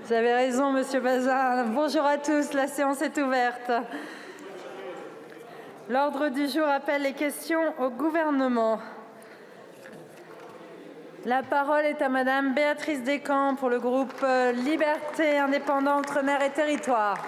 Vous avez raison, Monsieur Bazin. Bonjour à tous, la séance est ouverte. L'ordre du jour appelle les questions au gouvernement. La parole est à Madame Béatrice Descamps pour le groupe Liberté, Indépendants, Outre-mer et Territoires.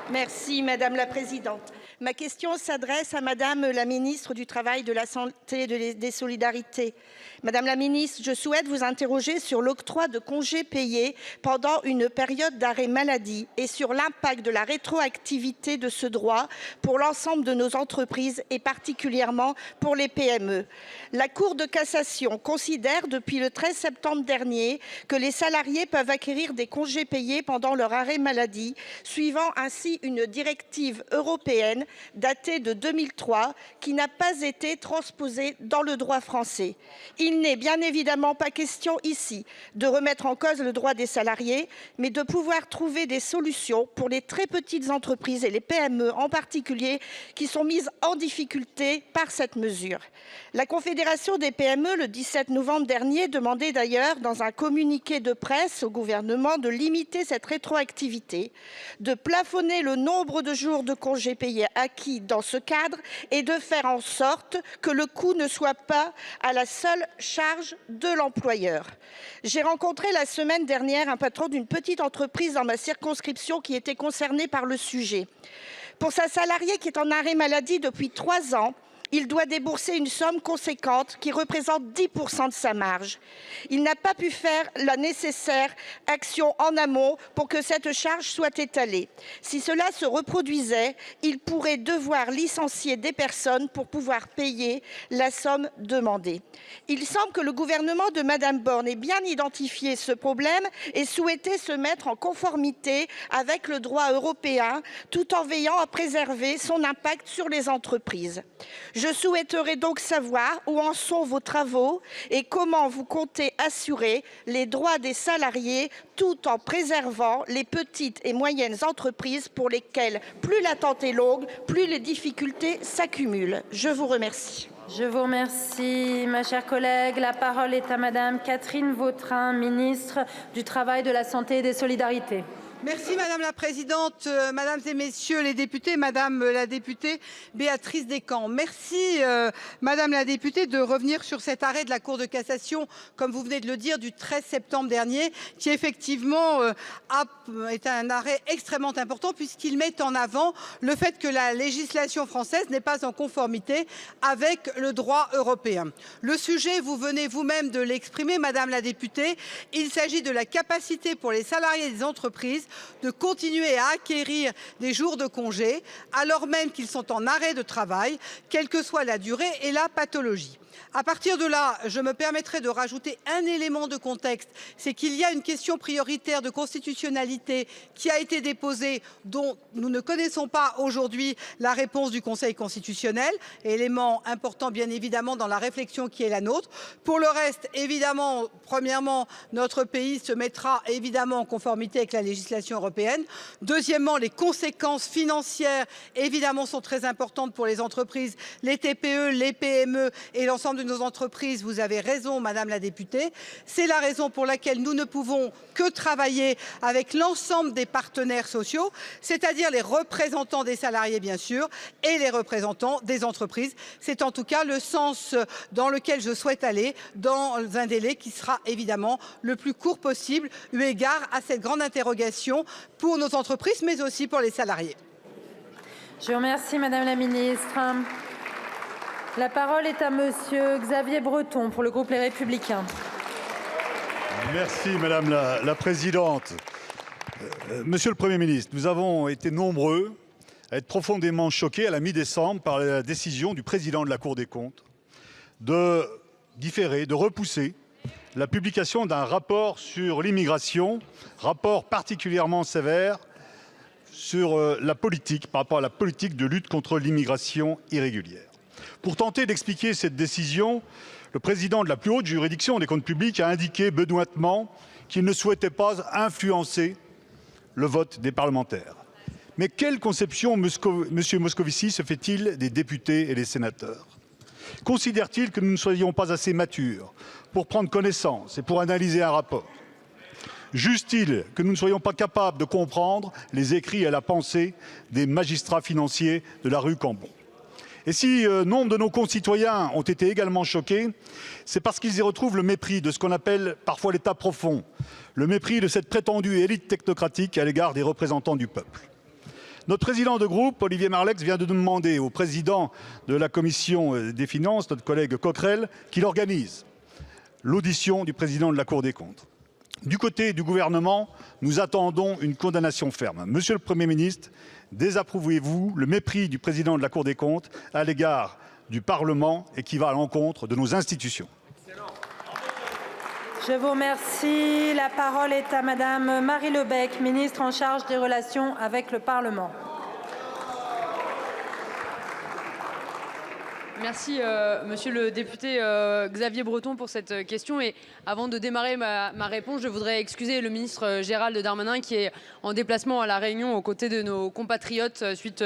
Merci Madame la Présidente. Ma question s'adresse à Madame la Ministre du Travail, de la Santé et des Solidarités. Madame la Ministre, je souhaite vous interroger sur l'octroi de congés payés pendant une période d'arrêt maladie et sur l'impact de la rétroactivité de ce droit pour l'ensemble de nos entreprises et particulièrement pour les PME. La Cour de cassation considère depuis le 13 septembre dernier que les salariés peuvent acquérir des congés payés pendant leur arrêt maladie, suivant ainsi une directive européenne datée de 2003 qui n'a pas été transposée dans le droit français. Il n'est bien évidemment pas question ici de remettre en cause le droit des salariés, mais de pouvoir trouver des solutions pour les très petites entreprises et les PME en particulier qui sont mises en difficulté par cette mesure. La Confédération des PME, le 17 novembre dernier, demandait d'ailleurs dans un communiqué de presse au gouvernement de limiter cette rétroactivité, de plafonner le nombre de jours de congés payés acquis dans ce cadre et de faire en sorte que le coût ne soit pas à la seule charge de l'employeur. J'ai rencontré la semaine dernière un patron d'une petite entreprise dans ma circonscription qui était concerné par le sujet. Pour sa salariée qui est en arrêt maladie depuis 3 ans, il doit débourser une somme conséquente qui représente 10% de sa marge. Il n'a pas pu faire la nécessaire action en amont pour que cette charge soit étalée. Si cela se reproduisait, il pourrait devoir licencier des personnes pour pouvoir payer la somme demandée. Il semble que le gouvernement de Madame Borne ait bien identifié ce problème et souhaitait se mettre en conformité avec le droit européen tout en veillant à préserver son impact sur les entreprises. Je souhaiterais donc savoir où en sont vos travaux et comment vous comptez assurer les droits des salariés tout en préservant les petites et moyennes entreprises pour lesquelles plus l'attente est longue, plus les difficultés s'accumulent. Je vous remercie. Je vous remercie, ma chère collègue. La parole est à Madame Catherine Vautrin, ministre du Travail, de la Santé et des Solidarités. Merci Madame la Présidente, Mesdames et Messieurs les députés, Madame la députée Béatrice Descamps. Merci Madame la députée de revenir sur cet arrêt de la Cour de cassation, comme vous venez de le dire, du 13 septembre dernier, qui effectivement est un arrêt extrêmement important puisqu'il met en avant le fait que la législation française n'est pas en conformité avec le droit européen. Le sujet, vous venez vous-même de l'exprimer, Madame la députée, il s'agit de la capacité pour les salariés des entreprises de continuer à acquérir des jours de congé alors même qu'ils sont en arrêt de travail, quelle que soit la durée et la pathologie. À partir de là, je me permettrai de rajouter un élément de contexte, c'est qu'il y a une question prioritaire de constitutionnalité qui a été déposée, dont nous ne connaissons pas aujourd'hui la réponse du Conseil constitutionnel, élément important bien évidemment dans la réflexion qui est la nôtre. Pour le reste, évidemment, premièrement, notre pays se mettra évidemment en conformité avec la législation européenne. Deuxièmement, les conséquences financières évidemment sont très importantes pour les entreprises, les TPE, les PME et l'ensemble de nos entreprises. Vous avez raison, Madame la députée. C'est la raison pour laquelle nous ne pouvons que travailler avec l'ensemble des partenaires sociaux, c'est-à-dire les représentants des salariés, bien sûr, et les représentants des entreprises. C'est en tout cas le sens dans lequel je souhaite aller, dans un délai qui sera évidemment le plus court possible, eu égard à cette grande interrogation pour nos entreprises, mais aussi pour les salariés. Je vous remercie, Madame la Ministre. La parole est à Monsieur Xavier Breton pour le groupe Les Républicains. Merci Madame la Présidente. Monsieur le Premier ministre, nous avons été nombreux à être profondément choqués à la mi-décembre par la décision du président de la Cour des comptes de différer, de repousser la publication d'un rapport sur l'immigration, rapport particulièrement sévère sur la politique, par rapport à la politique de lutte contre l'immigration irrégulière. Pour tenter d'expliquer cette décision, le président de la plus haute juridiction des comptes publics a indiqué benoîtement qu'il ne souhaitait pas influencer le vote des parlementaires. Mais quelle conception M. Moscovici se fait-il des députés et des sénateurs? Considère-t-il que nous ne soyons pas assez matures pour prendre connaissance et pour analyser un rapport? Juste-t-il que nous ne soyons pas capables de comprendre les écrits et la pensée des magistrats financiers de la rue Cambon? Et si nombre de nos concitoyens ont été également choqués, c'est parce qu'ils y retrouvent le mépris de ce qu'on appelle parfois l'État profond, le mépris de cette prétendue élite technocratique à l'égard des représentants du peuple. Notre président de groupe, Olivier Marleix, vient de demander au président de la commission des finances, notre collègue Coquerel, qu'il organise l'audition du président de la Cour des comptes. Du côté du gouvernement, nous attendons une condamnation ferme. Monsieur le Premier ministre, désapprouvez-vous le mépris du président de la Cour des comptes à l'égard du Parlement et qui va à l'encontre de nos institutions? Je vous remercie. La parole est à Madame Marie Lebec, ministre en charge des relations avec le Parlement. Merci, monsieur le député Xavier Breton, pour cette question. Et avant de démarrer ma réponse, je voudrais excuser le ministre Gérald Darmanin, qui est en déplacement à La Réunion aux côtés de nos compatriotes suite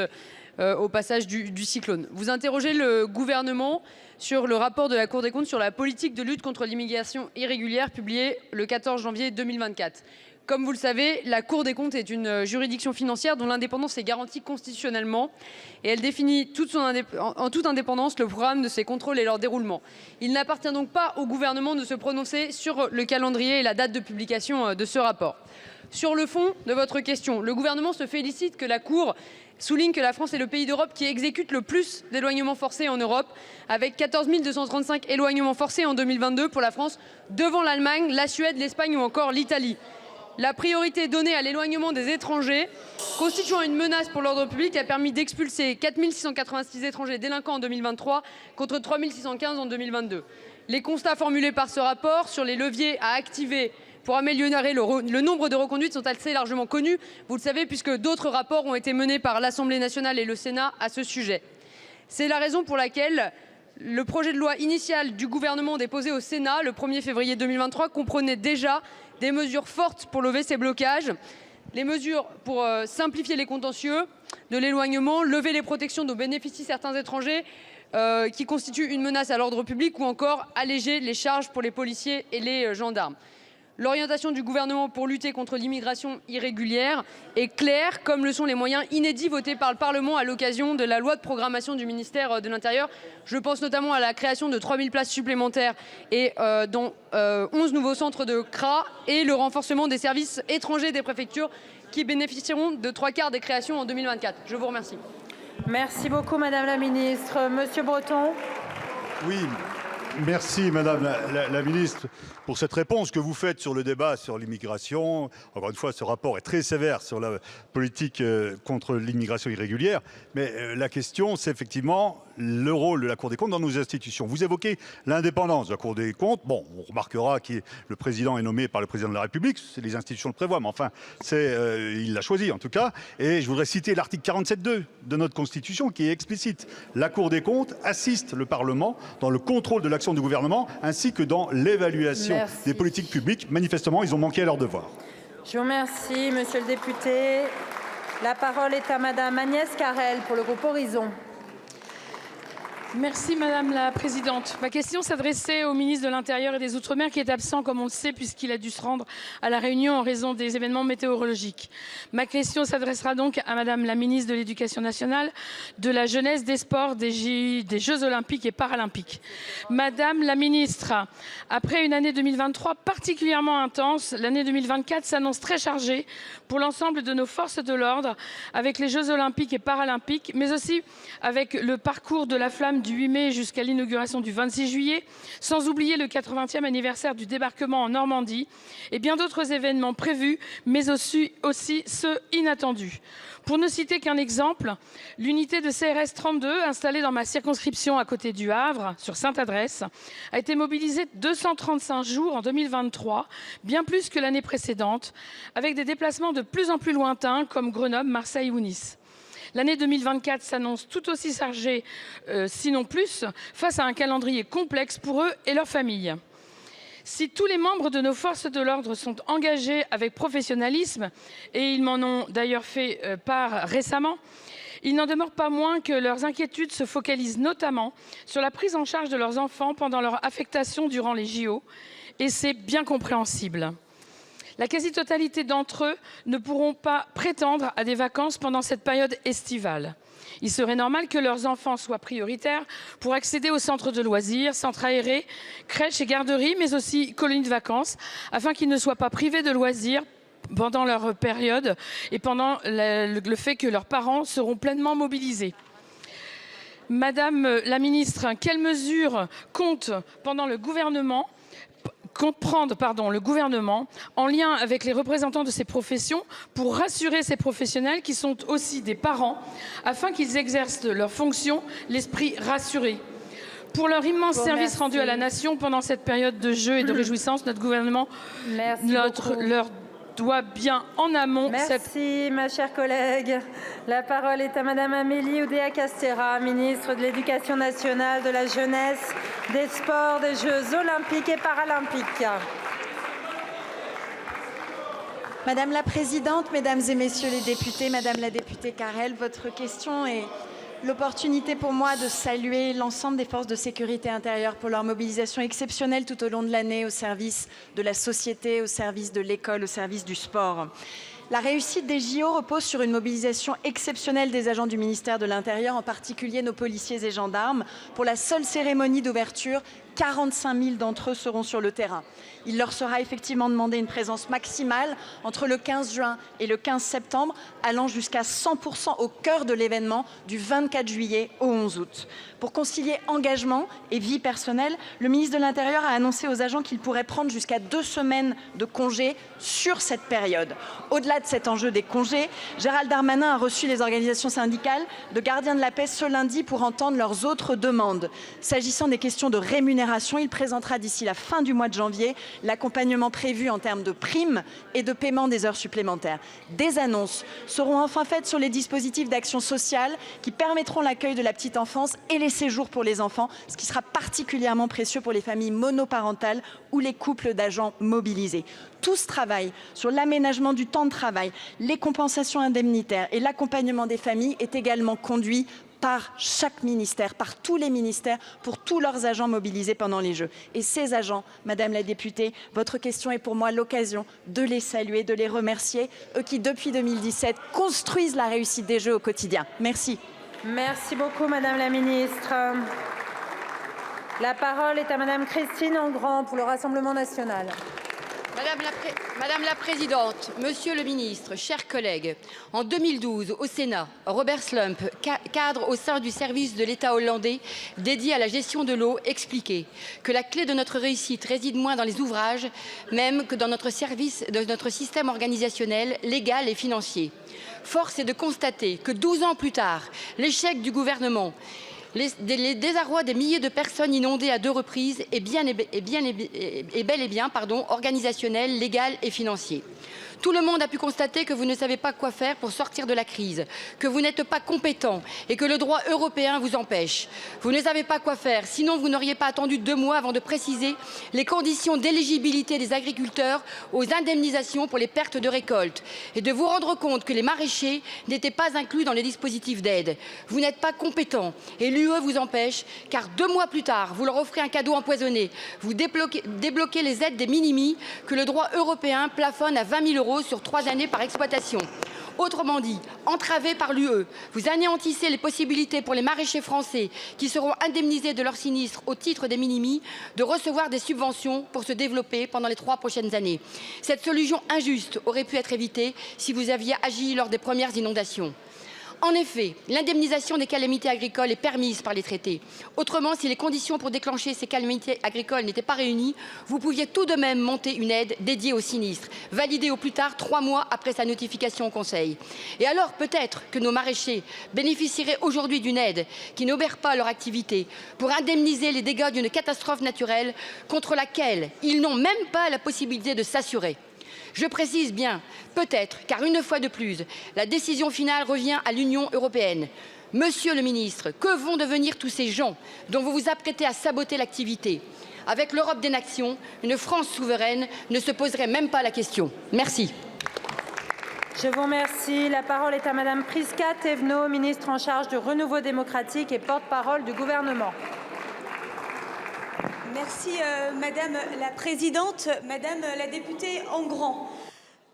au passage du cyclone. Vous interrogez le gouvernement sur le rapport de la Cour des comptes sur la politique de lutte contre l'immigration irrégulière publié le 14 janvier 2024. Comme vous le savez, la Cour des comptes est une juridiction financière dont l'indépendance est garantie constitutionnellement et elle définit en toute indépendance le programme de ses contrôles et leur déroulement. Il n'appartient donc pas au gouvernement de se prononcer sur le calendrier et la date de publication de ce rapport. Sur le fond de votre question, le gouvernement se félicite que la Cour souligne que la France est le pays d'Europe qui exécute le plus d'éloignements forcés en Europe, avec 14 235 éloignements forcés en 2022 pour la France, devant l'Allemagne, la Suède, l'Espagne ou encore l'Italie. La priorité donnée à l'éloignement des étrangers constituant une menace pour l'ordre public a permis d'expulser 4 686 étrangers délinquants en 2023 contre 3 615 en 2022. Les constats formulés par ce rapport sur les leviers à activer pour améliorer le nombre de reconduites sont assez largement connus, vous le savez, puisque d'autres rapports ont été menés par l'Assemblée nationale et le Sénat à ce sujet. C'est la raison pour laquelle le projet de loi initial du gouvernement déposé au Sénat le 1er février 2023 comprenait déjà des mesures fortes pour lever ces blocages, les mesures pour simplifier les contentieux de l'éloignement, lever les protections dont bénéficient certains étrangers qui constituent une menace à l'ordre public ou encore alléger les charges pour les policiers et les gendarmes. L'orientation du gouvernement pour lutter contre l'immigration irrégulière est claire, comme le sont les moyens inédits votés par le Parlement à l'occasion de la loi de programmation du ministère de l'Intérieur. Je pense notamment à la création de 3 000 places supplémentaires et dont 11 nouveaux centres de CRA et le renforcement des services étrangers des préfectures qui bénéficieront de 3/4 des créations en 2024. Je vous remercie. Merci beaucoup, Madame la Ministre. Monsieur Breton. Oui, merci Madame la Ministre pour cette réponse que vous faites sur le débat sur l'immigration. Encore une fois, ce rapport est très sévère sur la politique contre l'immigration irrégulière. Mais la question, c'est effectivement le rôle de la Cour des comptes dans nos institutions. Vous évoquez l'indépendance de la Cour des comptes. Bon, on remarquera que le président est nommé par le président de la République. Les institutions le prévoient, mais enfin, il l'a choisi en tout cas. Et je voudrais citer l'article 47.2 de notre Constitution qui est explicite. La Cour des comptes assiste le Parlement dans le contrôle de l'action du gouvernement ainsi que dans l'évaluation des politiques publiques. Manifestement, ils ont manqué à leur devoir. Je vous remercie, monsieur le député. La parole est à Madame Agnès Carrel pour le groupe Horizon. Merci Madame la Présidente. Ma question s'adressait au ministre de l'Intérieur et des Outre-mer qui est absent, comme on le sait, puisqu'il a dû se rendre à La Réunion en raison des événements météorologiques. Ma question s'adressera donc à Madame la ministre de l'Éducation nationale, de la jeunesse, des sports, des Jeux olympiques et paralympiques. Madame la ministre, après une année 2023 particulièrement intense, l'année 2024 s'annonce très chargée pour l'ensemble de nos forces de l'ordre, avec les Jeux olympiques et paralympiques, mais aussi avec le parcours de la flamme du 8 mai jusqu'à l'inauguration du 26 juillet, sans oublier le 80e anniversaire du débarquement en Normandie et bien d'autres événements prévus, mais aussi ceux inattendus. Pour ne citer qu'un exemple, l'unité de CRS 32, installée dans ma circonscription à côté du Havre, sur Sainte-Adresse, a été mobilisée 235 jours en 2023, bien plus que l'année précédente, avec des déplacements de plus en plus lointains comme Grenoble, Marseille ou Nice. L'année 2024 s'annonce tout aussi chargée, sinon plus, face à un calendrier complexe pour eux et leurs familles. Si tous les membres de nos forces de l'ordre sont engagés avec professionnalisme, et ils m'en ont d'ailleurs fait part récemment, il n'en demeure pas moins que leurs inquiétudes se focalisent notamment sur la prise en charge de leurs enfants pendant leur affectation durant les JO, et c'est bien compréhensible. La quasi-totalité d'entre eux ne pourront pas prétendre à des vacances pendant cette période estivale. Il serait normal que leurs enfants soient prioritaires pour accéder aux centres de loisirs, centres aérés, crèches et garderies, mais aussi colonies de vacances, afin qu'ils ne soient pas privés de loisirs pendant leur période et pendant le fait que leurs parents seront pleinement mobilisés. Madame la ministre, quelles mesures compte prendre le gouvernement en lien avec les représentants de ces professions pour rassurer ces professionnels qui sont aussi des parents afin qu'ils exercent leurs fonctions l'esprit rassuré? Pour leur immense service rendu à la nation pendant cette période de jeu et de réjouissance, notre gouvernement leur doit bien en amont. Merci, ma chère collègue. La parole est à Madame Amélie Oudéa-Castéra, ministre de l'Éducation nationale, de la jeunesse, des sports, des Jeux olympiques et paralympiques. Madame la présidente, mesdames et messieurs les députés, madame la députée Carrel, votre question est l'opportunité pour moi de saluer l'ensemble des forces de sécurité intérieure pour leur mobilisation exceptionnelle tout au long de l'année au service de la société, au service de l'école, au service du sport. La réussite des JO repose sur une mobilisation exceptionnelle des agents du ministère de l'Intérieur, en particulier nos policiers et gendarmes. Pour la seule cérémonie d'ouverture, 45 000 d'entre eux seront sur le terrain. Il leur sera effectivement demandé une présence maximale entre le 15 juin et le 15 septembre, allant jusqu'à 100% au cœur de l'événement du 24 juillet au 11 août. Pour concilier engagement et vie personnelle, le ministre de l'Intérieur a annoncé aux agents qu'ils pourraient prendre jusqu'à 2 semaines de congés sur cette période. Au-delà de cet enjeu des congés, Gérald Darmanin a reçu les organisations syndicales de gardiens de la paix ce lundi pour entendre leurs autres demandes. S'agissant des questions de rémunération, il présentera d'ici la fin du mois de janvier l'accompagnement prévu en termes de primes et de paiement des heures supplémentaires. Des annonces seront enfin faites sur les dispositifs d'action sociale qui permettront l'accueil de la petite enfance et les séjours pour les enfants, ce qui sera particulièrement précieux pour les familles monoparentales ou les couples d'agents mobilisés. Tout ce travail sur l'aménagement du temps de travail, les compensations indemnitaires et l'accompagnement des familles est également conduit par chaque ministère, par tous les ministères, pour tous leurs agents mobilisés pendant les Jeux. Et ces agents, Madame la députée, votre question est pour moi l'occasion de les saluer, de les remercier, eux qui, depuis 2017, construisent la réussite des Jeux au quotidien. Merci. Merci beaucoup, Madame la ministre. La parole est à Madame Christine Engrand pour le Rassemblement national. Madame la Présidente, Monsieur le Ministre, chers collègues, en 2012, au Sénat, Robert Slump, cadre au sein du service de l'État hollandais dédié à la gestion de l'eau, expliquait que la clé de notre réussite réside moins dans les ouvrages, même que dans notre système organisationnel, légal et financier. Force est de constater que 12 ans plus tard, l'échec du gouvernement, les désarrois des milliers de personnes inondées à 2 reprises est bel et bien organisationnel, légal et financier. Tout le monde a pu constater que vous ne savez pas quoi faire pour sortir de la crise, que vous n'êtes pas compétent et que le droit européen vous empêche. Vous ne savez pas quoi faire, sinon vous n'auriez pas attendu 2 mois avant de préciser les conditions d'éligibilité des agriculteurs aux indemnisations pour les pertes de récolte et de vous rendre compte que les maraîchers n'étaient pas inclus dans les dispositifs d'aide. Vous n'êtes pas compétent et l'UE vous empêche car 2 mois plus tard, vous leur offrez un cadeau empoisonné. Vous débloquez les aides des minimis que le droit européen plafonne à 20 000 € sur 3 années par exploitation. Autrement dit, entravés par l'UE, vous anéantissez les possibilités pour les maraîchers français qui seront indemnisés de leurs sinistres au titre des minimis de recevoir des subventions pour se développer pendant les 3 prochaines années. Cette solution injuste aurait pu être évitée si vous aviez agi lors des premières inondations. En effet, l'indemnisation des calamités agricoles est permise par les traités. Autrement, si les conditions pour déclencher ces calamités agricoles n'étaient pas réunies, vous pouviez tout de même monter une aide dédiée aux sinistres, validée au plus tard 3 mois après sa notification au Conseil. Et alors peut-être que nos maraîchers bénéficieraient aujourd'hui d'une aide qui n'obère pas leur activité pour indemniser les dégâts d'une catastrophe naturelle contre laquelle ils n'ont même pas la possibilité de s'assurer. Je précise bien, peut-être, car une fois de plus, la décision finale revient à l'Union européenne. Monsieur le ministre, que vont devenir tous ces gens dont vous vous apprêtez à saboter l'activité? Avec l'Europe des nations, une France souveraine ne se poserait même pas la question. Merci. Je vous remercie. La parole est à Madame Prisca Thévenot, ministre en charge du renouveau démocratique et porte-parole du gouvernement. Merci Madame la Présidente, Madame la députée Engrand.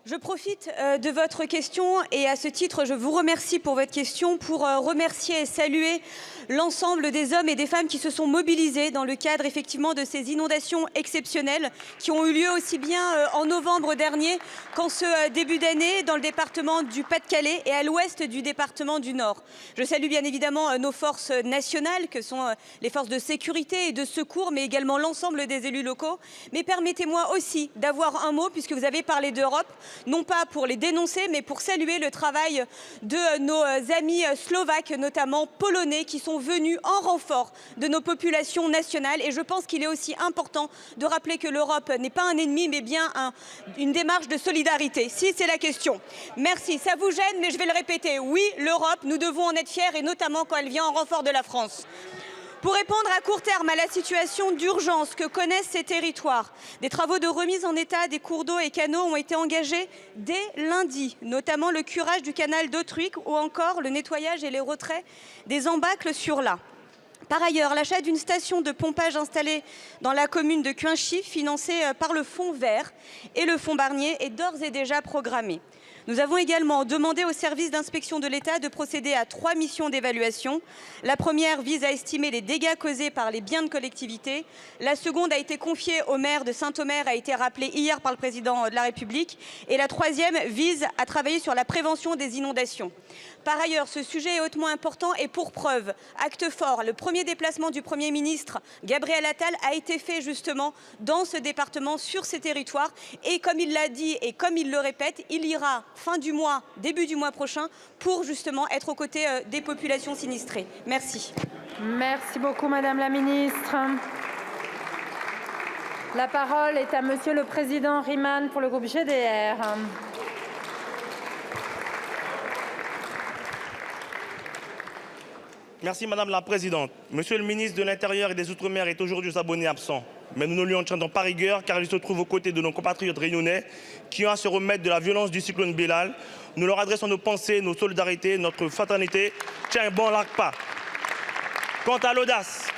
Je profite de votre question et à ce titre, je vous remercie pour votre question pour remercier et saluer l'ensemble des hommes et des femmes qui se sont mobilisés dans le cadre effectivement de ces inondations exceptionnelles qui ont eu lieu aussi bien en novembre dernier qu'en ce début d'année dans le département du Pas-de-Calais et à l'ouest du département du Nord. Je salue bien évidemment nos forces nationales que sont les forces de sécurité et de secours mais également l'ensemble des élus locaux. Mais permettez-moi aussi d'avoir un mot puisque vous avez parlé d'Europe, non pas pour les dénoncer mais pour saluer le travail de nos amis slovaques, notamment polonais, qui sont venus en renfort de nos populations nationales. Et je pense qu'il est aussi important de rappeler que l'Europe n'est pas un ennemi mais bien une démarche de solidarité, si c'est la question. Merci, ça vous gêne mais je vais le répéter, oui l'Europe, nous devons en être fiers et notamment quand elle vient en renfort de la France. Pour répondre à court terme à la situation d'urgence que connaissent ces territoires, des travaux de remise en état des cours d'eau et canaux ont été engagés dès lundi, notamment le curage du canal d'Autruic ou encore le nettoyage et les retraits des embâcles sur l'A. Par ailleurs, l'achat d'une station de pompage installée dans la commune de Cuinchy, financée par le Fonds vert et le Fonds Barnier, est d'ores et déjà programmée. Nous avons également demandé au service d'inspection de l'État de procéder à 3 missions d'évaluation. La première vise à estimer les dégâts causés par les biens de collectivité. La seconde a été confiée au maire de Saint-Omer, a été rappelée hier par le président de la République. Et la troisième vise à travailler sur la prévention des inondations. Par ailleurs, ce sujet est hautement important et pour preuve, acte fort, le premier déplacement du Premier ministre Gabriel Attal a été fait justement dans ce département, sur ces territoires. Et comme il l'a dit et comme il le répète, il ira fin du mois, début du mois prochain, pour justement être aux côtés des populations sinistrées. Merci. Merci beaucoup Madame la Ministre. La parole est à Monsieur le Président Riemann pour le groupe GDR. Merci Madame la Présidente. Monsieur le ministre de l'Intérieur et des Outre-mer est aujourd'hui abonné absent. Mais nous ne lui en tiendrons pas rigueur car il se trouve aux côtés de nos compatriotes réunionnais qui ont à se remettre de la violence du cyclone Bélal. Nous leur adressons nos pensées, nos solidarités, notre fraternité. Tiens bon lac pas. Quant à l'audace,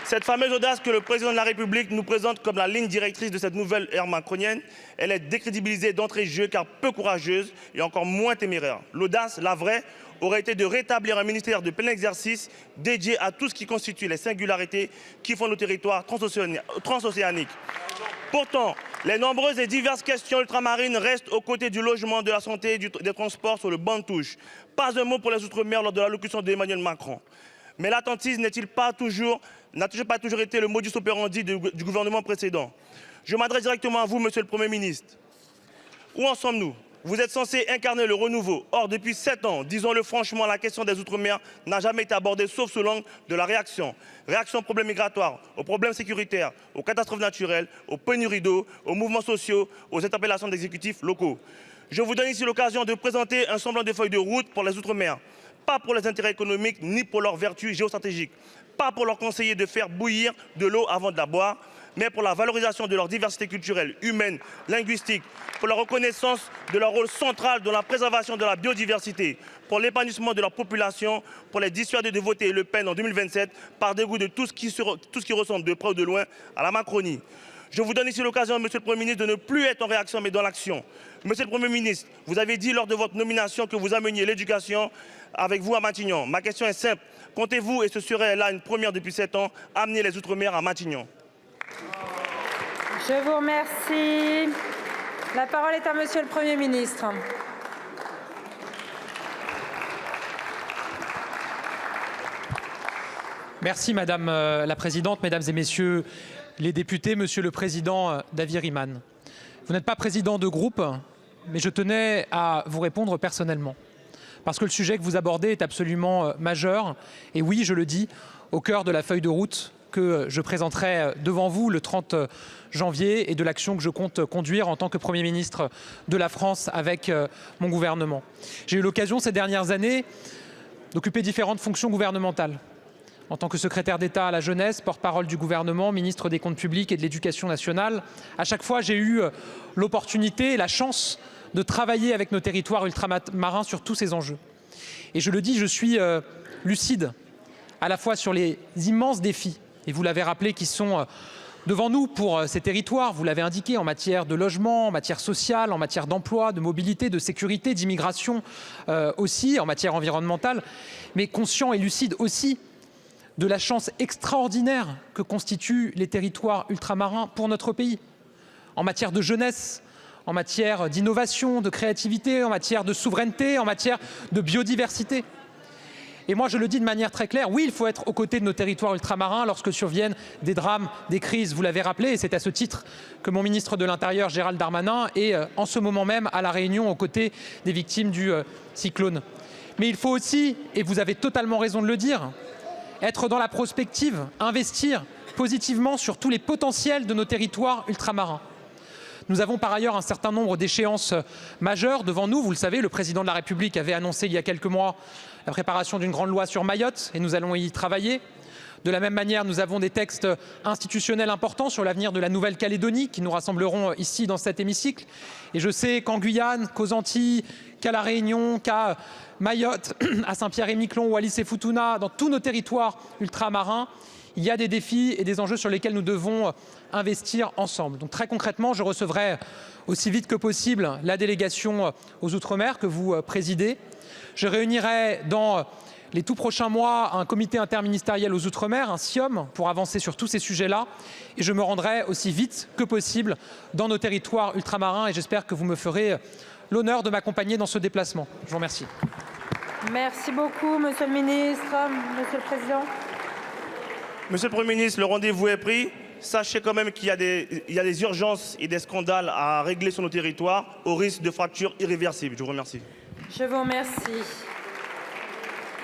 cette fameuse audace que le président de la République nous présente comme la ligne directrice de cette nouvelle ère macronienne, elle est décrédibilisée d'entrée de jeu car peu courageuse et encore moins téméraire. L'audace, la vraie, aurait été de rétablir un ministère de plein exercice dédié à tout ce qui constitue les singularités qui font nos territoires transocéaniques. Pourtant, les nombreuses et diverses questions ultramarines restent aux côtés du logement, de la santé et des transports sur le banc de touche. Pas un mot pour les Outre-mer lors de l'allocution d'Emmanuel Macron. Mais l'attentisme n'a toujours pas toujours été le modus operandi du gouvernement précédent. Je m'adresse directement à vous, Monsieur le Premier ministre. Où en sommes-nous? Vous êtes censé incarner le renouveau. Or, depuis 7 ans, disons-le franchement, la question des Outre-mer n'a jamais été abordée sauf sous l'angle de la réaction. Réaction aux problèmes migratoires, aux problèmes sécuritaires, aux catastrophes naturelles, aux pénuries d'eau, aux mouvements sociaux, aux interpellations d'exécutifs locaux. Je vous donne ici l'occasion de présenter un semblant de feuille de route pour les Outre-mer. Pas pour les intérêts économiques, ni pour leurs vertus géostratégiques. Pas pour leur conseiller de faire bouillir de l'eau avant de la boire, mais pour la valorisation de leur diversité culturelle, humaine, linguistique, pour la reconnaissance de leur rôle central dans la préservation de la biodiversité, pour l'épanouissement de leur population, pour les dissuader de voter Le Pen en 2027 par dégoût de tout ce qui ressemble de près ou de loin à la Macronie. Je vous donne ici l'occasion, Monsieur le Premier ministre, de ne plus être en réaction mais dans l'action. Monsieur le Premier ministre, vous avez dit lors de votre nomination que vous ameniez l'éducation avec vous à Matignon. Ma question est simple. Comptez-vous, et ce serait là une première depuis 7 ans, amener les Outre-mer à Matignon? Je vous remercie. La parole est à Monsieur le Premier ministre. Merci Madame la Présidente, Mesdames et Messieurs les députés, Monsieur le Président Xavier Riemann. Vous n'êtes pas président de groupe, mais je tenais à vous répondre personnellement. Parce que le sujet que vous abordez est absolument majeur. Et oui, je le dis, au cœur de la feuille de route que je présenterai devant vous le 30 janvier et de l'action que je compte conduire en tant que Premier ministre de la France avec mon gouvernement. J'ai eu l'occasion ces dernières années d'occuper différentes fonctions gouvernementales. En tant que secrétaire d'État à la jeunesse, porte-parole du gouvernement, ministre des Comptes publics et de l'Éducation nationale, à chaque fois j'ai eu l'opportunité et la chance de travailler avec nos territoires ultramarins sur tous ces enjeux. Et je le dis, je suis lucide à la fois sur les immenses défis, et vous l'avez rappelé, qui sont devant nous pour ces territoires, vous l'avez indiqué, en matière de logement, en matière sociale, en matière d'emploi, de mobilité, de sécurité, d'immigration aussi, en matière environnementale, mais conscient et lucide aussi de la chance extraordinaire que constituent les territoires ultramarins pour notre pays, en matière de jeunesse, en matière d'innovation, de créativité, en matière de souveraineté, en matière de biodiversité. Et moi, je le dis de manière très claire, oui, il faut être aux côtés de nos territoires ultramarins lorsque surviennent des drames, des crises. Vous l'avez rappelé, et c'est à ce titre que mon ministre de l'Intérieur, Gérald Darmanin, est en ce moment même à La Réunion aux côtés des victimes du cyclone. Mais il faut aussi, et vous avez totalement raison de le dire, être dans la prospective, investir positivement sur tous les potentiels de nos territoires ultramarins. Nous avons par ailleurs un certain nombre d'échéances majeures devant nous. Vous le savez, le président de la République avait annoncé il y a quelques mois la préparation d'une grande loi sur Mayotte et nous allons y travailler. De la même manière, nous avons des textes institutionnels importants sur l'avenir de la Nouvelle-Calédonie qui nous rassembleront ici dans cet hémicycle. Et je sais qu'en Guyane, qu'aux Antilles, qu'à La Réunion, qu'à Mayotte, à Saint-Pierre-et-Miquelon, Wallis et Futuna, dans tous nos territoires ultramarins, il y a des défis et des enjeux sur lesquels nous devons investir ensemble. Donc très concrètement, je recevrai aussi vite que possible la délégation aux Outre-mer que vous présidez. Je réunirai dans les tout prochains mois un comité interministériel aux Outre-mer, un CIOM, pour avancer sur tous ces sujets-là. Et je me rendrai aussi vite que possible dans nos territoires ultramarins et j'espère que vous me ferez l'honneur de m'accompagner dans ce déplacement. Je vous remercie. Merci beaucoup, Monsieur le Ministre. Monsieur le Président. Monsieur le Premier ministre, le rendez-vous est pris. Sachez quand même qu'il y a des urgences et des scandales à régler sur nos territoires au risque de fractures irréversibles. Je vous remercie. Je vous remercie.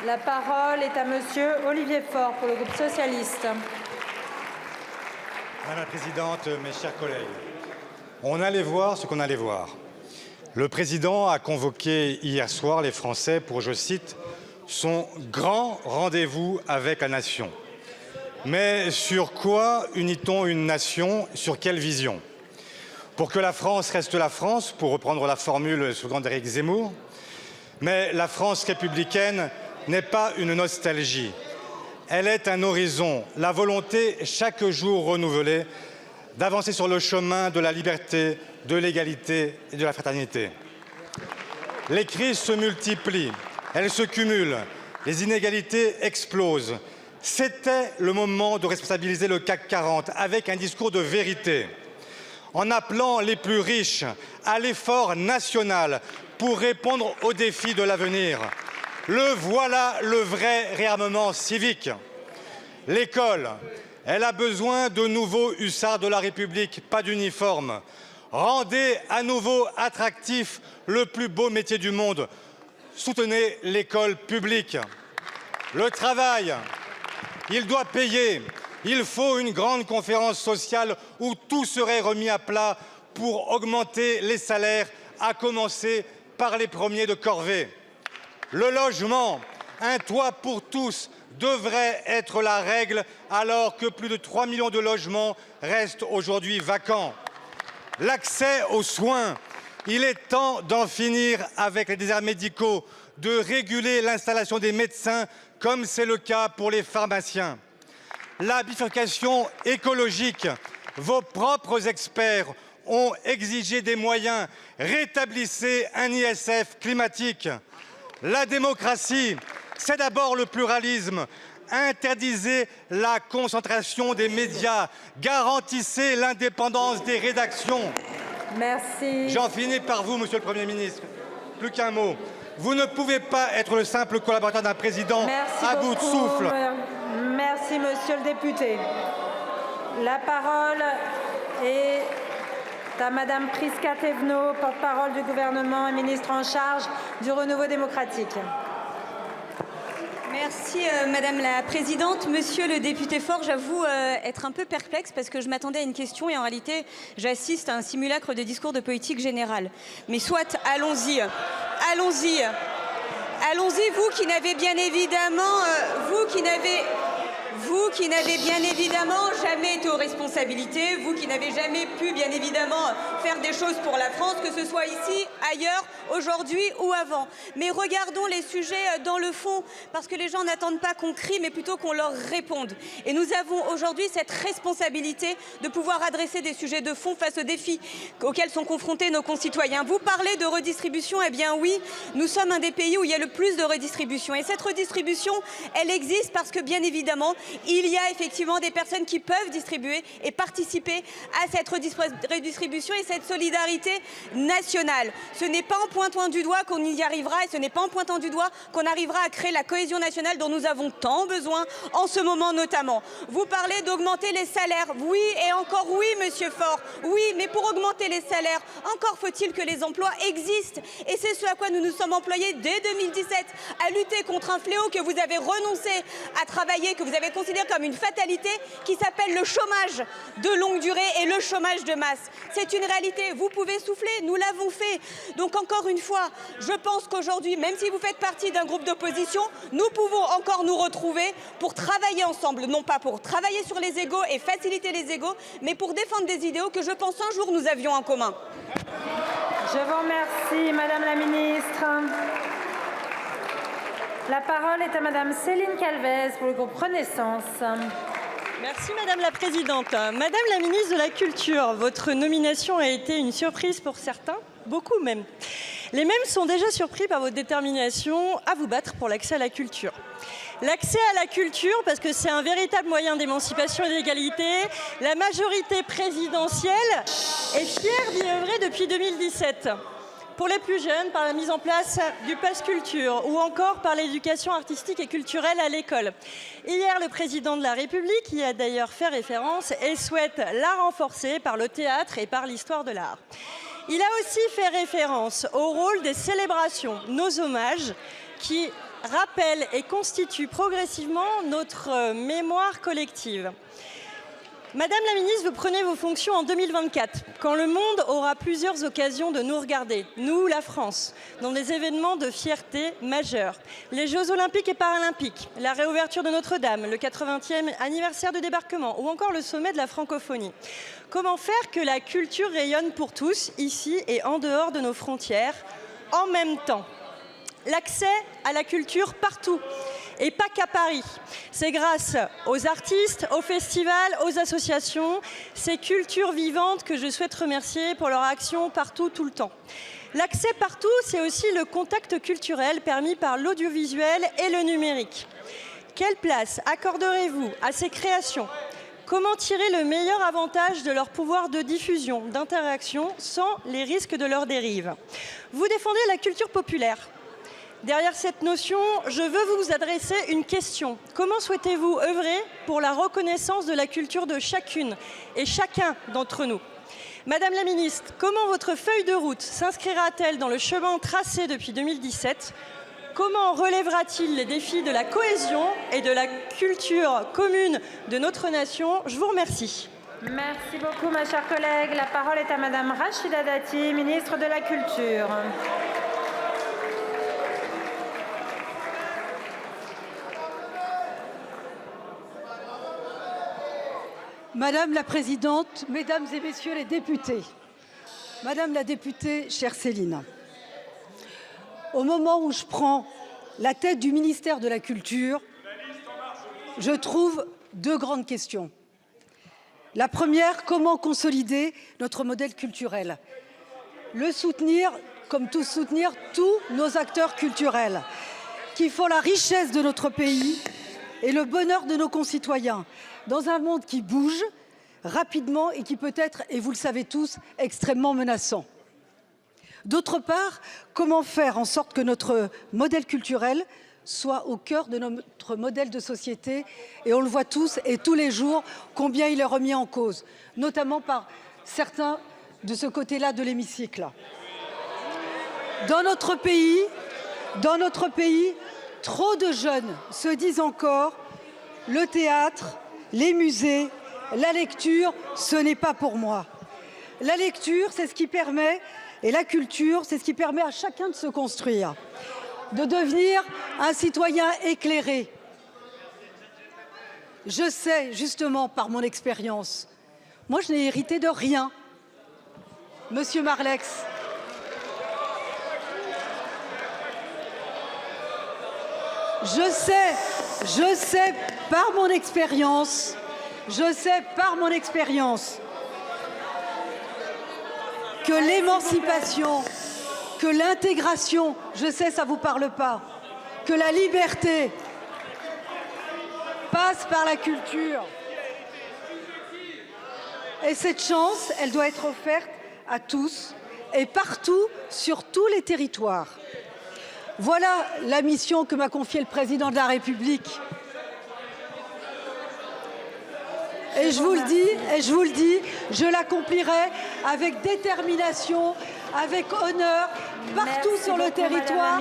La parole est à Monsieur Olivier Faure pour le groupe socialiste. Madame la Présidente, mes chers collègues, on allait voir ce qu'on allait voir. Le Président a convoqué hier soir les Français pour, je cite, son grand rendez-vous avec la nation. Mais sur quoi unit-on une nation? Sur quelle vision? Pour que la France reste la France, pour reprendre la formule slogan d'Éric Zemmour. Mais la France républicaine n'est pas une nostalgie. Elle est un horizon, la volonté chaque jour renouvelée d'avancer sur le chemin de la liberté, de l'égalité et de la fraternité. Les crises se multiplient, elles se cumulent, les inégalités explosent. C'était le moment de responsabiliser le CAC 40 avec un discours de vérité, en appelant les plus riches à l'effort national pour répondre aux défis de l'avenir. Voilà le vrai réarmement civique. L'école, elle a besoin de nouveaux hussards de la République, pas d'uniforme. Rendez à nouveau attractif le plus beau métier du monde. Soutenez l'école publique. Le travail, il doit payer. Il faut une grande conférence sociale où tout serait remis à plat pour augmenter les salaires, à commencer par les premiers de corvée. Le logement, un toit pour tous, devrait être la règle alors que plus de 3 millions de logements restent aujourd'hui vacants. L'accès aux soins, il est temps d'en finir avec les déserts médicaux, de réguler l'installation des médecins comme c'est le cas pour les pharmaciens. La bifurcation écologique, vos propres experts ont exigé des moyens. Rétablissez un ISF climatique. La démocratie, c'est d'abord le pluralisme. Interdisez la concentration des médias. Garantissez l'indépendance des rédactions. Merci. J'en finis par vous, Monsieur le Premier ministre. Plus qu'un mot. Vous ne pouvez pas être le simple collaborateur d'un président à bout de souffle. Merci, Monsieur le député. La parole est à Madame Prisca Thévenot, porte-parole du gouvernement et ministre en charge du renouveau démocratique. Merci Madame la Présidente. Monsieur le député Faure, j'avoue être un peu perplexe parce que je m'attendais à une question et en réalité j'assiste à un simulacre de discours de politique générale. Mais soit, allons-y. Allons-y. Allons-y, vous qui n'avez bien évidemment, vous vous qui n'avez bien évidemment jamais été aux responsabilités, vous qui n'avez jamais pu bien évidemment faire des choses pour la France, que ce soit ici, ailleurs, aujourd'hui ou avant. Mais regardons les sujets dans le fond, parce que les gens n'attendent pas qu'on crie, mais plutôt qu'on leur réponde. Et nous avons aujourd'hui cette responsabilité de pouvoir adresser des sujets de fond face aux défis auxquels sont confrontés nos concitoyens. Vous parlez de redistribution, eh bien oui, nous sommes un des pays où il y a le plus de redistribution. Et cette redistribution, elle existe parce que bien évidemment, il y a effectivement des personnes qui peuvent distribuer et participer à cette redistribution et cette solidarité nationale. Ce n'est pas en pointant du doigt qu'on y arrivera et ce n'est pas en pointant du doigt qu'on arrivera à créer la cohésion nationale dont nous avons tant besoin en ce moment notamment. Vous parlez d'augmenter les salaires. Oui et encore oui, monsieur Faure. Oui, mais pour augmenter les salaires, encore faut-il que les emplois existent. Et c'est ce à quoi nous nous sommes employés dès 2017, à lutter contre un fléau que vous avez renoncé à travailler, que vous avez considéré comme une fatalité, qui s'appelle le chômage de longue durée et le chômage de masse. C'est une réalité. Vous pouvez souffler, nous l'avons fait. Donc encore une fois, je pense qu'aujourd'hui, même si vous faites partie d'un groupe d'opposition, nous pouvons encore nous retrouver pour travailler ensemble, non pas pour travailler sur les égos et faciliter les égos, mais pour défendre des idéaux que je pense un jour nous avions en commun. Je vous remercie, Madame la Ministre. La parole est à Madame Céline Calvez pour le groupe Renaissance. Merci Madame la Présidente. Madame la Ministre de la Culture, votre nomination a été une surprise pour certains, beaucoup même. Les mêmes sont déjà surpris par votre détermination à vous battre pour l'accès à la culture. L'accès à la culture, parce que c'est un véritable moyen d'émancipation et d'égalité, la majorité présidentielle est fière d'y œuvrer depuis 2017. Pour les plus jeunes, par la mise en place du Pass Culture ou encore par l'éducation artistique et culturelle à l'école. Hier, le président de la République y a d'ailleurs fait référence et souhaite la renforcer par le théâtre et par l'histoire de l'art. Il a aussi fait référence au rôle des célébrations, nos hommages, qui rappellent et constituent progressivement notre mémoire collective. Madame la Ministre, vous prenez vos fonctions en 2024, quand le monde aura plusieurs occasions de nous regarder, nous, la France, dans des événements de fierté majeurs. Les Jeux Olympiques et Paralympiques, la réouverture de Notre-Dame, le 80e anniversaire du débarquement ou encore le sommet de la francophonie. Comment faire que la culture rayonne pour tous, ici et en dehors de nos frontières, en même temps? L'accès à la culture partout. Et pas qu'à Paris. C'est grâce aux artistes, aux festivals, aux associations, ces cultures vivantes que je souhaite remercier pour leur action partout, tout le temps. L'accès partout, c'est aussi le contact culturel permis par l'audiovisuel et le numérique. Quelle place accorderez-vous à ces créations? Comment tirer le meilleur avantage de leur pouvoir de diffusion, d'interaction, sans les risques de leur dérive? Vous défendez la culture populaire. Derrière cette notion, je veux vous adresser une question. Comment souhaitez-vous œuvrer pour la reconnaissance de la culture de chacune et chacun d'entre nous? Madame la Ministre, comment votre feuille de route s'inscrira-t-elle dans le chemin tracé depuis 2017? Comment relèvera-t-il les défis de la cohésion et de la culture commune de notre nation? Je vous remercie. Merci beaucoup, ma chère collègue. La parole est à Madame Rachida Dati, ministre de la Culture. Madame la Présidente, Mesdames et Messieurs les députés, Madame la députée, chère Céline, au moment où je prends la tête du ministère de la Culture, je trouve deux grandes questions. La première, comment consolider notre modèle culturel? Le soutenir, comme tout soutenir tous nos acteurs culturels, qui font la richesse de notre pays et le bonheur de nos concitoyens, dans un monde qui bouge rapidement et qui peut être, et vous le savez tous, extrêmement menaçant. D'autre part, comment faire en sorte que notre modèle culturel soit au cœur de notre modèle de société, et on le voit tous et tous les jours combien il est remis en cause, notamment par certains de ce côté-là de l'hémicycle. Dans notre pays, trop de jeunes se disent encore « le théâtre, les musées, la lecture, ce n'est pas pour moi ». La lecture, c'est ce qui permet, et la culture, c'est ce qui permet à chacun de se construire, de devenir un citoyen éclairé. je sais justement par mon expérience, moi je n'ai hérité de rien. Monsieur Marlex, je sais par mon expérience, que l'émancipation, que l'intégration, je sais ça vous parle pas, que la liberté passe par la culture. Et cette chance, elle doit être offerte à tous et partout, sur tous les territoires. Voilà la mission que m'a confiée le président de la République. Et je vous le dis, je l'accomplirai avec détermination, avec honneur, partout sur le territoire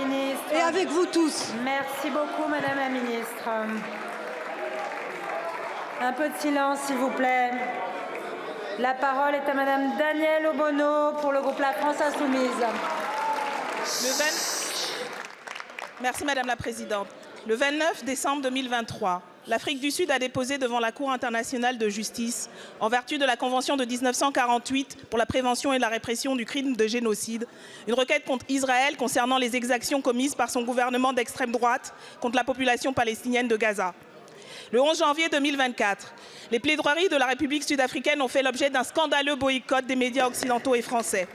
et avec vous tous. Merci beaucoup, Madame la Ministre. Un peu de silence, s'il vous plaît. La parole est à Madame Danielle Obono pour le groupe La France Insoumise. Merci Madame la Présidente. Le 29 décembre 2023, l'Afrique du Sud a déposé devant la Cour internationale de justice, en vertu de la Convention de 1948 pour la prévention et la répression du crime de génocide, une requête contre Israël concernant les exactions commises par son gouvernement d'extrême droite contre la population palestinienne de Gaza. Le 11 janvier 2024, les plaidoiries de la République sud-africaine ont fait l'objet d'un scandaleux boycott des médias occidentaux et français.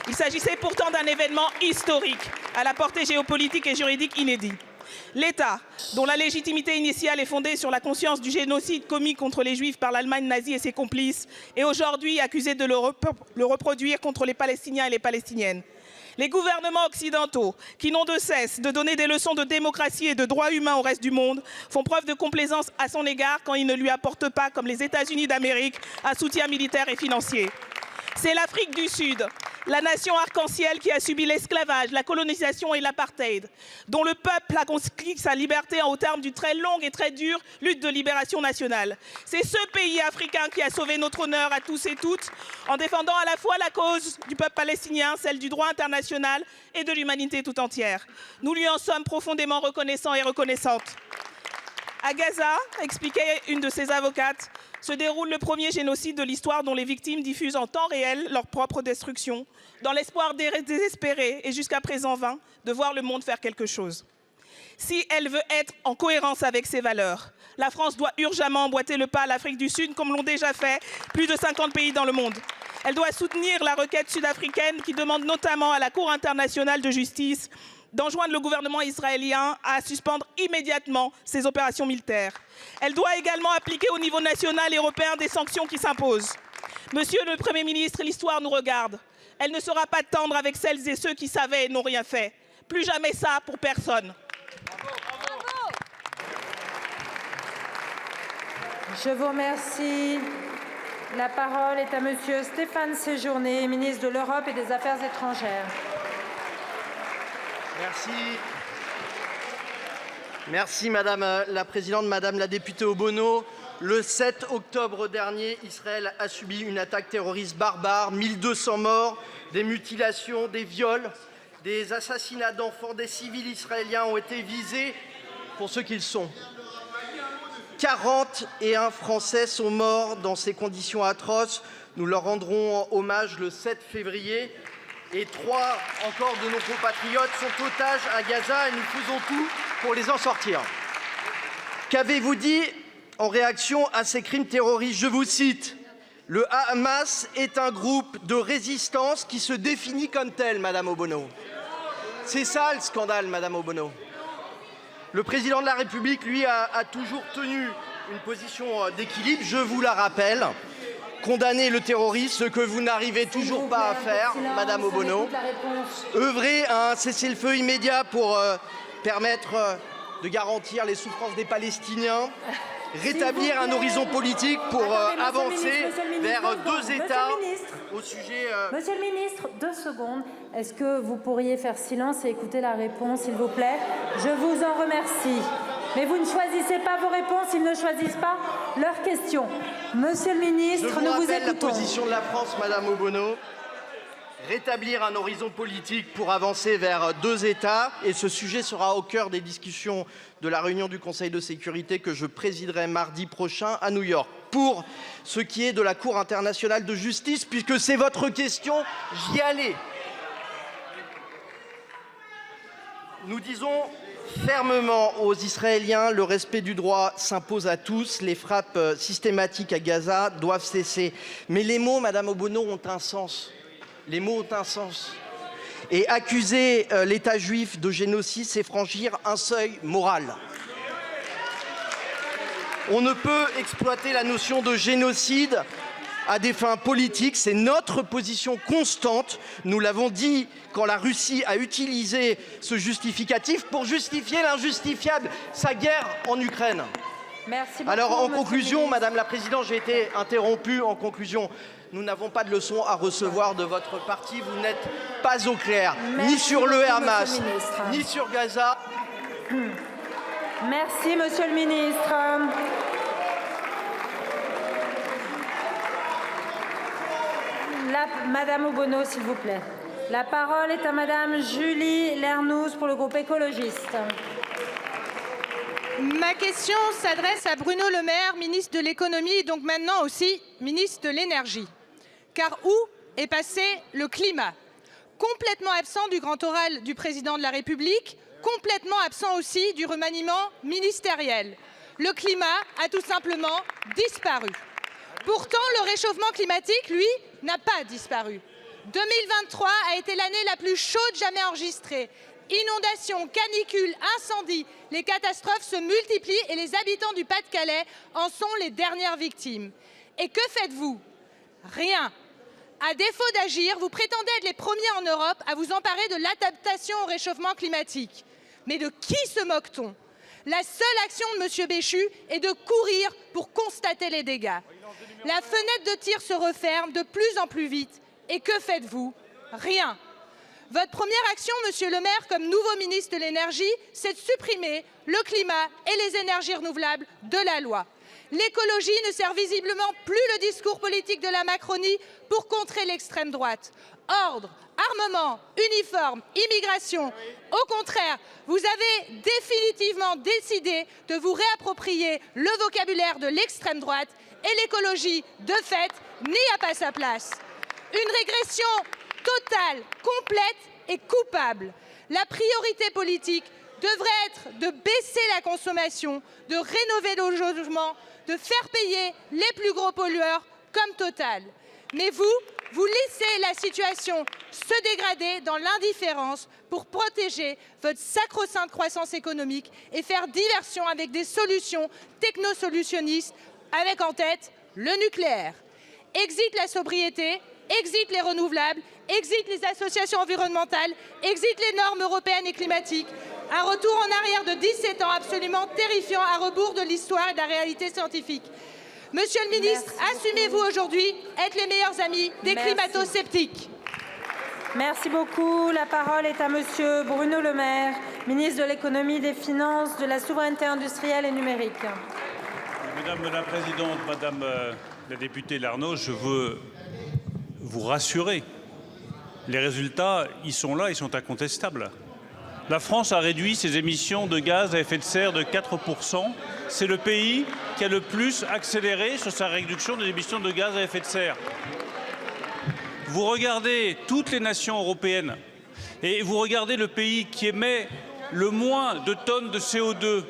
Il s'agissait pourtant d'un événement historique, à la portée géopolitique et juridique inédite. L'État, dont la légitimité initiale est fondée sur la conscience du génocide commis contre les Juifs par l'Allemagne nazie et ses complices, est aujourd'hui accusé de le reproduire contre les Palestiniens et les Palestiniennes. Les gouvernements occidentaux, qui n'ont de cesse de donner des leçons de démocratie et de droits humains au reste du monde, font preuve de complaisance à son égard quand ils ne lui apportent pas, comme les États-Unis d'Amérique, un soutien militaire et financier. C'est l'Afrique du Sud, la nation arc-en-ciel qui a subi l'esclavage, la colonisation et l'apartheid, dont le peuple a conquis sa liberté au terme d'une très longue et très dure lutte de libération nationale. C'est ce pays africain qui a sauvé notre honneur à tous et toutes, en défendant à la fois la cause du peuple palestinien, celle du droit international et de l'humanité tout entière. Nous lui en sommes profondément reconnaissants et reconnaissantes. À Gaza, expliquait une de ses avocates, se déroule le premier génocide de l'histoire dont les victimes diffusent en temps réel leur propre destruction, dans l'espoir désespéré et jusqu'à présent vain de voir le monde faire quelque chose. Si elle veut être en cohérence avec ses valeurs, la France doit urgemment emboîter le pas à l'Afrique du Sud, comme l'ont déjà fait plus de 50 pays dans le monde. Elle doit soutenir la requête sud-africaine qui demande notamment à la Cour internationale de justice d'enjoindre le gouvernement israélien à suspendre immédiatement ses opérations militaires. Elle doit également appliquer au niveau national et européen des sanctions qui s'imposent. Monsieur le Premier ministre, l'histoire nous regarde. Elle ne sera pas tendre avec celles et ceux qui savaient et n'ont rien fait. Plus jamais ça pour personne. Je vous remercie. La parole est à Monsieur Stéphane Séjourné, ministre de l'Europe et des Affaires étrangères. Merci Madame la Présidente, Madame la députée Obono. Le 7 octobre dernier, Israël a subi une attaque terroriste barbare, 1200 morts, des mutilations, des viols, des assassinats d'enfants, des civils israéliens ont été visés pour ce qu'ils sont. 41 Français sont morts dans ces conditions atroces. Nous leur rendrons hommage le 7 février. Et 3 encore de nos compatriotes sont otages à Gaza et nous faisons tout pour les en sortir. Qu'avez-vous dit en réaction à ces crimes terroristes? Je vous cite. Le Hamas est un groupe de résistance qui se définit comme tel, Madame Obono. C'est ça le scandale, Madame Obono. Le président de la République, lui, a toujours tenu une position d'équilibre, je vous la rappelle. Condamner le terrorisme, ce que vous n'arrivez toujours pas à faire, Madame Obono. Œuvrer à un cessez-le-feu immédiat pour permettre de garantir les souffrances des Palestiniens. Rétablir un horizon politique pour avancer vers 2 États au sujet... Monsieur le ministre, 2 secondes. Est-ce que vous pourriez faire silence et écouter la réponse, s'il vous plaît? Je vous en remercie. Mais vous ne choisissez pas vos réponses, ils ne choisissent pas leurs questions. Monsieur le ministre, nous vous écoutons. Je vous rappelle la position de la France, Madame Obono. rétablir un horizon politique pour avancer vers 2 États. Et ce sujet sera au cœur des discussions de la réunion du Conseil de sécurité que je présiderai mardi prochain à New York. Pour ce qui est de la Cour internationale de justice, puisque c'est votre question, j'y allais. Nous disons fermement aux Israéliens, le respect du droit s'impose à tous, les frappes systématiques à Gaza doivent cesser. Mais les mots, Madame Obono, ont un sens. Les mots ont un sens. Et accuser l'État juif de génocide, c'est franchir un seuil moral. On ne peut exploiter la notion de génocide à des fins politiques, c'est notre position constante. Nous l'avons dit quand la Russie a utilisé ce justificatif pour justifier l'injustifiable, sa guerre en Ukraine. Merci beaucoup, alors en Monsieur conclusion, Madame la Présidente, j'ai été interrompu. En conclusion, nous n'avons pas de leçons à recevoir de votre parti. Vous n'êtes pas au clair, ni sur le Hamas, ni sur Gaza. Merci, Monsieur le Ministre. Madame Obono, s'il vous plaît. La parole est à Madame Julie Lernouz pour le groupe écologiste. Ma question s'adresse à Bruno Le Maire, ministre de l'économie et donc maintenant aussi ministre de l'énergie. Car où est passé le climat? Complètement absent du grand oral du président de la République, complètement absent aussi du remaniement ministériel. Le climat a tout simplement disparu. Pourtant, le réchauffement climatique, lui, n'a pas disparu. 2023 a été l'année la plus chaude jamais enregistrée. Inondations, canicules, incendies, les catastrophes se multiplient et les habitants du Pas-de-Calais en sont les dernières victimes. Et que faites-vous? Rien. À défaut d'agir, vous prétendez être les premiers en Europe à vous emparer de l'adaptation au réchauffement climatique. Mais de qui se moque-t-on? La seule action de M. Béchu est de courir pour constater les dégâts. La fenêtre de tir se referme de plus en plus vite. Et que faites-vous? Rien. Votre première action, Monsieur le Maire, comme nouveau ministre de l'énergie, c'est de supprimer le climat et les énergies renouvelables de la loi. L'écologie ne sert visiblement plus le discours politique de la Macronie pour contrer l'extrême droite. Ordre, armement, uniforme, immigration. Au contraire, vous avez définitivement décidé de vous réapproprier le vocabulaire de l'extrême droite et l'écologie, de fait, n'y a pas sa place. Une régression totale, complète et coupable. La priorité politique devrait être de baisser la consommation, de rénover nos logements, de faire payer les plus gros pollueurs comme Total. Mais vous laissez la situation se dégrader dans l'indifférence pour protéger votre sacro-sainte croissance économique et faire diversion avec des solutions technosolutionnistes, avec en tête le nucléaire. Exit la sobriété, exit les renouvelables, exit les associations environnementales, exit les normes européennes et climatiques. Un retour en arrière de 17 ans absolument terrifiant à rebours de l'histoire et de la réalité scientifique. Monsieur le ministre, assumez-vous aujourd'hui être les meilleurs amis des climato-sceptiques. Merci beaucoup. La parole est à Monsieur Bruno Le Maire, ministre de l'économie, des finances, de la souveraineté industrielle et numérique. Madame la Présidente, Madame la députée Lernouz, je veux vous rassurer. Les résultats, ils sont là, ils sont incontestables. La France a réduit ses émissions de gaz à effet de serre de 4%. C'est le pays qui a le plus accéléré sur sa réduction des émissions de gaz à effet de serre. Vous regardez toutes les nations européennes et vous regardez le pays qui émet le moins de tonnes de CO2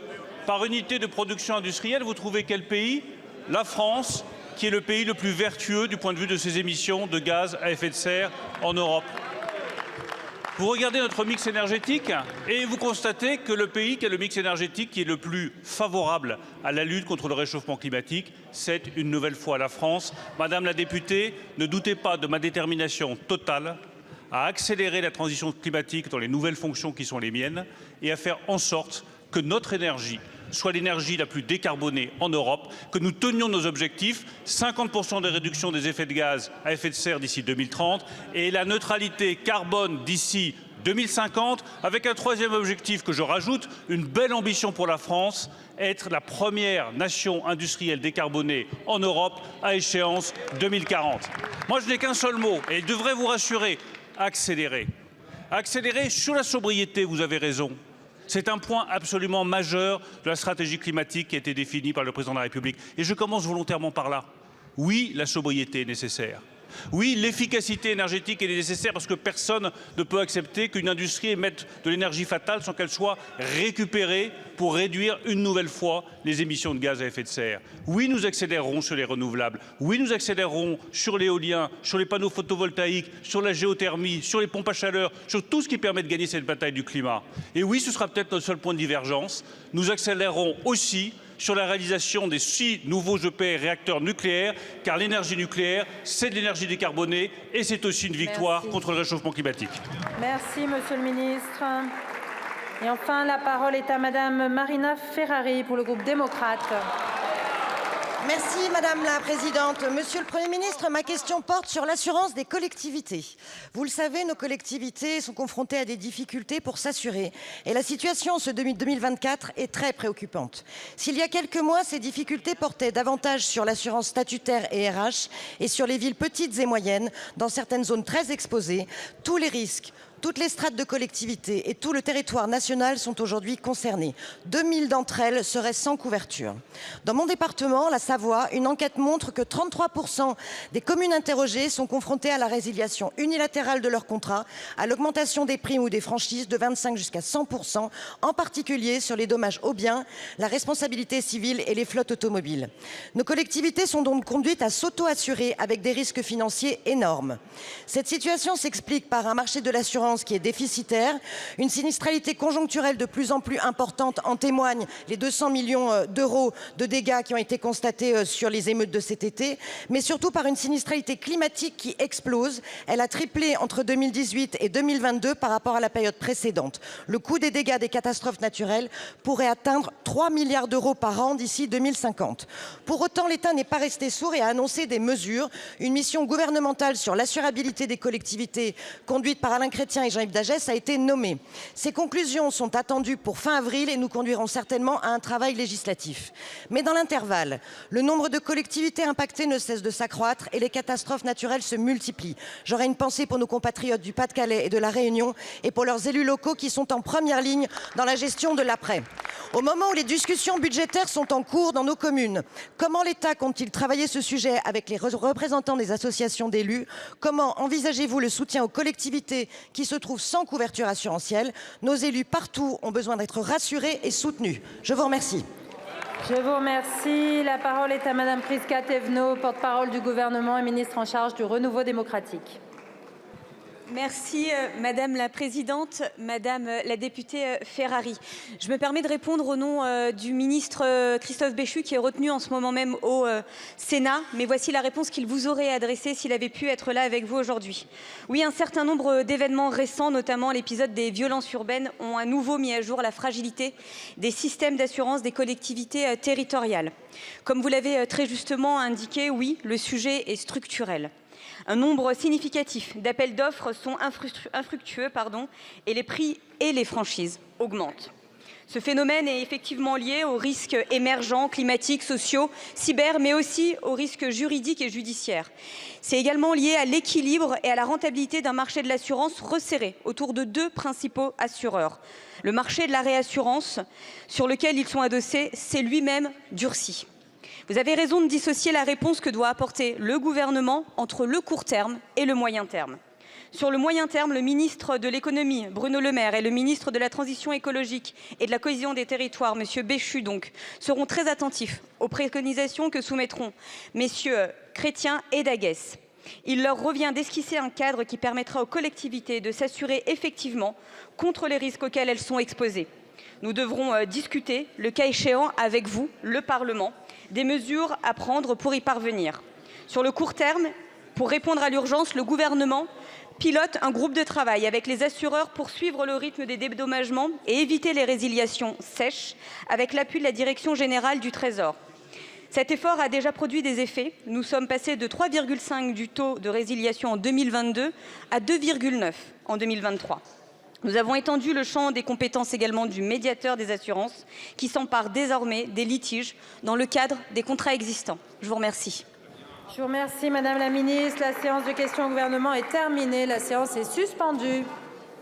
par unité de production industrielle, vous trouvez quel pays? La France, qui est le pays le plus vertueux du point de vue de ses émissions de gaz à effet de serre en Europe. Vous regardez notre mix énergétique et vous constatez que le pays qui a le mix énergétique qui est le plus favorable à la lutte contre le réchauffement climatique, c'est une nouvelle fois la France. Madame la députée, ne doutez pas de ma détermination totale à accélérer la transition climatique dans les nouvelles fonctions qui sont les miennes et à faire en sorte que notre énergie soit l'énergie la plus décarbonée en Europe, que nous tenions nos objectifs, 50% de réduction des effets de gaz à effet de serre d'ici 2030 et la neutralité carbone d'ici 2050, avec un troisième objectif que je rajoute, une belle ambition pour la France, être la première nation industrielle décarbonée en Europe à échéance 2040. Moi, je n'ai qu'un seul mot et il devrait vous rassurer. accélérer. Accélérer sur la sobriété, vous avez raison. C'est un point absolument majeur de la stratégie climatique qui a été définie par le président de la République. Et je commence volontairement par là. Oui, la sobriété est nécessaire. Oui, l'efficacité énergétique est nécessaire parce que personne ne peut accepter qu'une industrie émette de l'énergie fatale sans qu'elle soit récupérée pour réduire une nouvelle fois les émissions de gaz à effet de serre. Oui, nous accélérerons sur les renouvelables. Oui, nous accélérerons sur l'éolien, sur les panneaux photovoltaïques, sur la géothermie, sur les pompes à chaleur, sur tout ce qui permet de gagner cette bataille du climat. Et oui, ce sera peut-être notre seul point de divergence. Nous accélérerons aussi sur la réalisation des 6 nouveaux EPR réacteurs nucléaires, car l'énergie nucléaire, c'est de l'énergie décarbonée et c'est aussi une victoire contre le réchauffement climatique. Merci, Monsieur le Ministre. Et enfin, la parole est à Madame Marina Ferrari pour le groupe démocrate. Merci Madame la Présidente. Monsieur le Premier ministre, ma question porte sur l'assurance des collectivités. Vous le savez, nos collectivités sont confrontées à des difficultés pour s'assurer. Et la situation en ce 2024 est très préoccupante. S'il y a quelques mois, ces difficultés portaient davantage sur l'assurance statutaire et RH et sur les villes petites et moyennes, dans certaines zones très exposées, tous les risques, toutes les strates de collectivités et tout le territoire national sont aujourd'hui concernés. 2000 d'entre elles seraient sans couverture. Dans mon département, la Savoie, une enquête montre que 33% des communes interrogées sont confrontées à la résiliation unilatérale de leur contrat, à l'augmentation des primes ou des franchises de 25 jusqu'à 100%, en particulier sur les dommages aux biens, la responsabilité civile et les flottes automobiles. Nos collectivités sont donc conduites à s'auto-assurer avec des risques financiers énormes. Cette situation s'explique par un marché de l'assurance qui est déficitaire, une sinistralité conjoncturelle de plus en plus importante, en témoignent les 200 millions d'euros de dégâts qui ont été constatés sur les émeutes de cet été, mais surtout par une sinistralité climatique qui explose. Elle a triplé entre 2018 et 2022 par rapport à la période précédente. Le coût des dégâts des catastrophes naturelles pourrait atteindre 3 milliards d'euros par an d'ici 2050. Pour autant, l'État n'est pas resté sourd et a annoncé des mesures. Une mission gouvernementale sur l'assurabilité des collectivités, conduite par Alain Chrétien et Jean-Yves Dagès, a été nommée. Ces conclusions sont attendues pour fin avril et nous conduiront certainement à un travail législatif. Mais dans l'intervalle, le nombre de collectivités impactées ne cesse de s'accroître et les catastrophes naturelles se multiplient. J'aurais une pensée pour nos compatriotes du Pas-de-Calais et de la Réunion et pour leurs élus locaux qui sont en première ligne dans la gestion de l'après. Au moment où les discussions budgétaires sont en cours dans nos communes, comment l'État compte-t-il travailler ce sujet avec les représentants des associations d'élus? Comment envisagez-vous le soutien aux collectivités qui se trouvent sans couverture assurantielle? Nos élus partout ont besoin d'être rassurés et soutenus. Je vous remercie. Je vous remercie. La parole est à Madame Prisca Thévenot, porte-parole du gouvernement et ministre en charge du renouveau démocratique. Merci Madame la Présidente, Madame la députée Ferrari. Je me permets de répondre au nom du ministre Christophe Béchu qui est retenu en ce moment même au Sénat. Mais voici la réponse qu'il vous aurait adressée s'il avait pu être là avec vous aujourd'hui. Oui, un certain nombre d'événements récents, notamment l'épisode des violences urbaines, ont à nouveau mis à jour la fragilité des systèmes d'assurance des collectivités territoriales. Comme vous l'avez très justement indiqué, oui, le sujet est structurel. Un nombre significatif d'appels d'offres sont infructueux et les prix et les franchises augmentent. Ce phénomène est effectivement lié aux risques émergents, climatiques, sociaux, cyber, mais aussi aux risques juridiques et judiciaires. C'est également lié à l'équilibre et à la rentabilité d'un marché de l'assurance resserré autour de 2 principaux assureurs. Le marché de la réassurance, sur lequel ils sont adossés, s'est lui-même durci. Vous avez raison de dissocier la réponse que doit apporter le gouvernement entre le court terme et le moyen terme. Sur le moyen terme, le ministre de l'économie, Bruno Le Maire, et le ministre de la transition écologique et de la cohésion des territoires, M. Béchu, seront très attentifs aux préconisations que soumettront messieurs Chrétien et Dagès. Il leur revient d'esquisser un cadre qui permettra aux collectivités de s'assurer effectivement contre les risques auxquels elles sont exposées. Nous devrons discuter, le cas échéant, avec vous, le Parlement, des mesures à prendre pour y parvenir. Sur le court terme, pour répondre à l'urgence, le gouvernement pilote un groupe de travail avec les assureurs pour suivre le rythme des dédommagements et éviter les résiliations sèches avec l'appui de la Direction générale du Trésor. Cet effort a déjà produit des effets. Nous sommes passés de 3,5 du taux de résiliation en 2022 à 2,9 en 2023. Nous avons étendu le champ des compétences également du médiateur des assurances qui s'empare désormais des litiges dans le cadre des contrats existants. Je vous remercie. Je vous remercie, Madame la Ministre. La séance de questions au gouvernement est terminée. La séance est suspendue.